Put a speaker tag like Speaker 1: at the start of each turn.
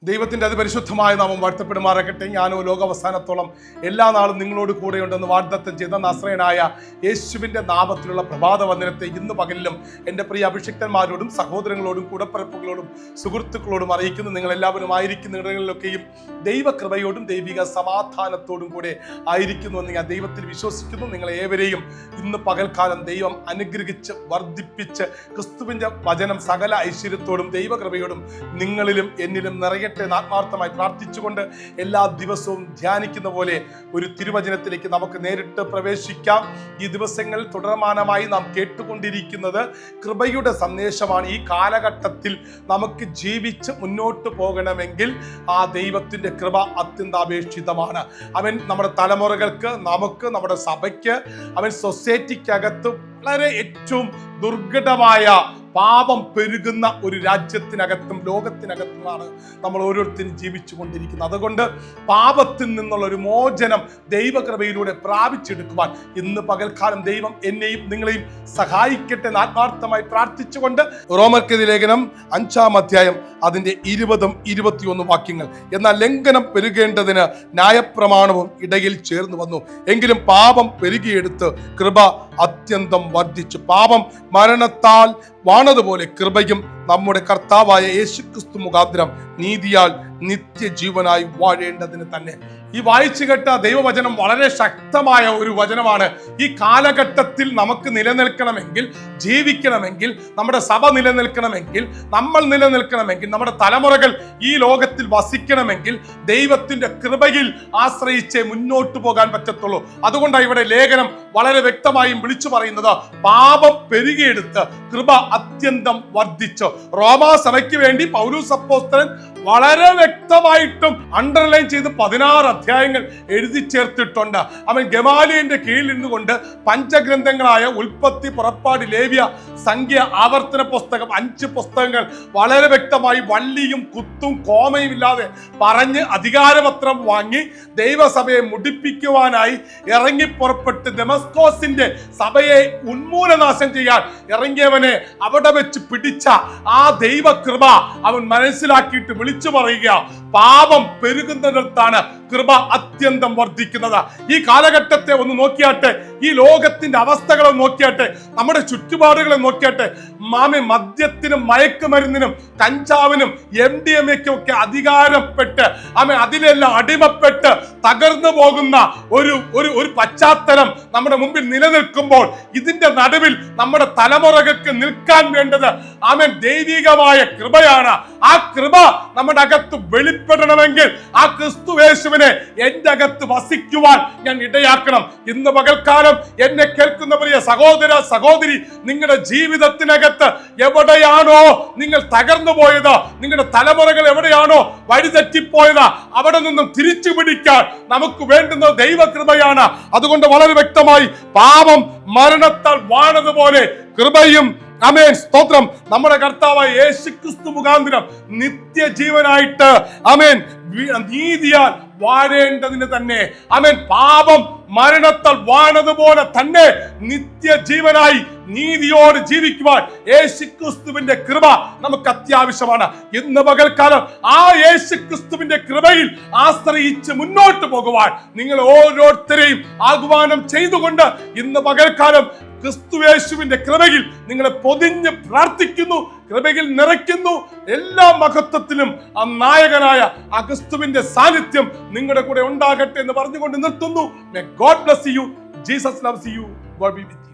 Speaker 1: ദൈവത്തിൻ്റെ അതിപരിശുദ്ധമായ നാമം വാഴ്ത്തപ്പെടുമാറാകട്ടെ. ഞാനോ ലോകാവസാനത്തോളം എല്ലാ നാളും നിങ്ങളോട് കൂടെയുണ്ടെന്ന് വാഗ്ദത്തം ചെയ്ത നസ്രയനായ യേശുവിൻ്റെ നാമത്തിലുള്ള പ്രഭാത വന്ദനത്തെ ഇന്ന് പകലിലും എൻ്റെ പ്രിയ അഭിഷിക്തന്മാരോടും സഹോദരങ്ങളോടും കൂടപ്പിറപ്പുകളോടും സുഹൃത്തുക്കളോടും അറിയിക്കുന്നു. നിങ്ങളെല്ലാവരും ആയിരിക്കുന്ന ഇടങ്ങളിലൊക്കെയും ദൈവകൃപയോടും ദൈവിക സമാധാനത്തോടും കൂടെ ആയിരിക്കുന്നുവെന്ന് ഞാൻ ദൈവത്തിൽ വിശ്വസിക്കുന്നു. നിങ്ങളെ ഏവരെയും ഇന്ന് പകൽക്കാലം ദൈവം അനുഗ്രഹിച്ച് വർദ്ധിപ്പിച്ച് ക്രിസ്തുവിൻ്റെ വചനം സകല ഐശ്വര്യത്തോടും ദൈവകൃപയോടും നിങ്ങളിലും എന്നിലും നിറയട്ടെ ആത്മാർത്ഥമായി പ്രാർത്ഥിച്ചുകൊണ്ട് എല്ലാ ദിവസവും ധ്യാനിക്കുന്ന പോലെ ഒരു തിരുവചനത്തിലേക്ക് നമുക്ക് നേരിട്ട് പ്രവേശിക്കാം. ഈ ദിവസങ്ങളിൽ തുടർമാനമായി നാം കേട്ടുകൊണ്ടിരിക്കുന്നത് കൃപയുടെ സന്ദേശമാണ്. ഈ കാലഘട്ടത്തിൽ നമുക്ക് ജീവിച്ച് മുന്നോട്ട് പോകണമെങ്കിൽ ആ ദൈവത്തിൻ്റെ കൃപ അത്യന്താപേക്ഷിതമാണ്. അവൻ നമ്മുടെ തലമുറകൾക്ക്, നമുക്ക്, നമ്മുടെ സഭയ്ക്ക്, അവൻ സൊസൈറ്റിക്കകത്ത് വളരെ ഏറ്റവും ദുർഘടമായ പാപം പെരുകുന്ന ഒരു രാജ്യത്തിനകത്തും ലോകത്തിനകത്തുമാണ് നമ്മൾ ഓരോരുത്തരും ജീവിച്ചു കൊണ്ടിരിക്കുന്നത്. അതുകൊണ്ട് പാപത്തിൽ നിന്നുള്ള ഒരു മോചനം ദൈവകൃപയിലൂടെ പ്രാപിച്ചെടുക്കുവാൻ ഇന്ന് പകൽക്കാലം ദൈവം എന്നെയും നിങ്ങളെയും സഹായിക്കട്ടെ എന്ന് ആത്മാർത്ഥമായി പ്രാർത്ഥിച്ചുകൊണ്ട് റോമർക്കെതിരെ ലേഖനം 5-ാം അധ്യായം അതിൻ്റെ 20-21 വാക്യങ്ങൾ. എന്നാൽ ലംഘനം പെരുകേണ്ടതിന് ന്യായപ്രമാണവും ഇടയിൽ ചേർന്ന് വന്നു, എങ്കിലും പാപം പെരുകിയെടുത്ത് കൃപ അത്യന്തം വർദ്ധിച്ചു. പാപം മരണത്താൽ വാണതുപോലെ കൃപയും നമ്മുടെ കർത്താവായ യേശുക്രിസ്തു മുഖാന്തരം നീതിയാൽ നിത്യജീവനായി വാഴേണ്ടതിന് തന്നെ. ഈ വായിച്ചു കേട്ട ദൈവവചനം വളരെ ശക്തമായ ഒരു വചനമാണ്. ഈ കാലഘട്ടത്തിൽ നമുക്ക് നിലനിൽക്കണമെങ്കിൽ, ജീവിക്കണമെങ്കിൽ, നമ്മുടെ സഭ നിലനിൽക്കണമെങ്കിൽ, നമ്മൾ നിലനിൽക്കണമെങ്കിൽ, നമ്മുടെ തലമുറകൾ ഈ ലോകത്തിൽ വസിക്കണമെങ്കിൽ ദൈവത്തിന്റെ കൃപയിൽ ആശ്രയിച്ചേ മുന്നോട്ട് പോകാൻ പറ്റത്തുള്ളൂ. അതുകൊണ്ടാണ് ഇവിടെ ലേഖനം വളരെ വ്യക്തമായും വിളിച്ചു പറയുന്നത്, പാപം പെരുകിയെടുത്ത് കൃപ അത്യന്തം വർദ്ധിച്ചു. റോമാ സഭയ്ക്ക് വേണ്ടി പൗലോസ് അപ്പോസ്തലൻ വളരെ വ്യക്തമായിട്ടും അണ്ടർലൈൻ ചെയ്ത് 16 അധ്യായങ്ങൾ എഴുതി ചേർത്തിട്ടുണ്ട്. അവൻ ഗമാലിയന്റെ കീഴിൽ നിന്നുകൊണ്ട് പഞ്ചഗ്രന്ഥങ്ങളായ ഉൽപ്പത്തി, പുറപ്പാട്, ലേവ്യ, സംഖ്യ, ആവർത്തന പുസ്തകം 5 പുസ്തകങ്ങൾ വളരെ വ്യക്തമായി വള്ളിയും കുത്തും കോമയും ഇല്ലാതെ പറഞ്ഞ് അധികാരപത്രം വാങ്ങി ദൈവസഭയെ മുടിപ്പിക്കുവാനായി ഇറങ്ങി പുറപ്പെട്ട് ദമസ്കോസിന്റെ സഭയെ ഉന്മൂലനാശം ചെയ്യാൻ ഇറങ്ങിയവനെ അവിടെ വെച്ച് പിടിച്ച ആ ദൈവകൃപ അവൻ മനസ്സിലാക്കിയിട്ട് വിളിച്ചു പറയുക, പാപം പെരുകുന്നിടത്താണ് കൃപ അത്യന്തം വർദ്ധിക്കുന്നത്. ഈ കാലഘട്ടത്തെ ഒന്ന് നോക്കിയാട്ടെ, ഈ ലോകത്തിന്റെ അവസ്ഥകളെ നോക്കിയാട്ടെ, നമ്മുടെ ചുറ്റുപാടുകളെ നോക്കിയാട്ടെ. മദ്യത്തിനും മയക്കുമരുന്നിനും കഞ്ചാവിനും MDMA-ക്കും ഒക്കെ അധികാരപ്പെട്ട് അതിലെല്ലാം അടിമപ്പെട്ട് തകർന്നു പോകുന്ന ഒരു പശ്ചാത്തലം നമ്മുടെ മുമ്പിൽ നിലനിൽക്കുമ്പോൾ ഇതിന്റെ നടുവിൽ നമ്മുടെ തലമുറകൾക്ക് നിൽക്കാൻ വേണ്ടത് ദൈവികമായ കൃപയാണ്. ആ കൃപ നമ്മുടെ അകത്ത് വെളിപ്പെടണമെങ്കിൽ ആ ക്രിസ്തുയേശുവിനെ എന്റെ അകത്ത് വസിക്കുവാൻ ഞാൻ ഇടയാക്കണം. ഇന്ന് പകൽക്കാലം എന്നെ കേൾക്കുന്ന പ്രിയ സഹോദര സഹോദരി, നിങ്ങളുടെ ജീവിതത്തിനകത്ത് എവിടെയാണോ നിങ്ങൾ തകർന്നു പോയത്, നിങ്ങളുടെ തലമുറകൾ എവിടെയാണോ വഴിതെറ്റിപ്പോയത്, അവിടെ നിന്നും തിരിച്ചു പിടിക്കാൻ നമുക്ക് വേണ്ടുന്നത് ദൈവകൃപയാണ്. അതുകൊണ്ട് വളരെ വ്യക്തമായി പാപം മരണത്താൽ വാണതുപോലെ കൃപയും സ്തോത്രം നമ്മുടെ കർത്താവായ യേശുക്രിസ്തു മുഖാന്തരം നിത്യജീവനായിട്ട് നീതിയാൽ വാഴേണ്ടതിന് തന്നെ. പാപം മരണത്താൽ വാണതുപോലെ തന്നെ നിത്യജീവനായി നീതിയോട് ജീവിക്കുവാൻ യേശുക്രിസ്തുവിന്റെ കൃപ നമുക്ക് അത്യാവശ്യമാണ്. ഇന്ന് പകൽക്കാലം ആ യേശുക്രിസ്തുവിന്റെ കൃപയിൽ ആശ്രയിച്ച് മുന്നോട്ട് പോകുവാൻ നിങ്ങൾ ഓരോരുത്തരെയും ആഹ്വാനം ചെയ്തുകൊണ്ട് ഇന്ന് പകൽക്കാലം ക്രിസ്തുയേശുവിന്റെ കൃപയിൽ നിങ്ങളെ പൊതിഞ്ഞ് പ്രാർത്ഥിക്കുന്നു, കൃപയിൽ നിറയ്ക്കുന്നു. എല്ലാ മഹത്വത്തിലും ആ നായകനായ ആ ക്രിസ്തുവിന്റെ സാന്നിധ്യം നിങ്ങളുടെ കൂടെ ഉണ്ടാകട്ടെ എന്ന് പറഞ്ഞുകൊണ്ട് നിർത്തുന്നു. May God bless you. Jesus loves you. God be with you.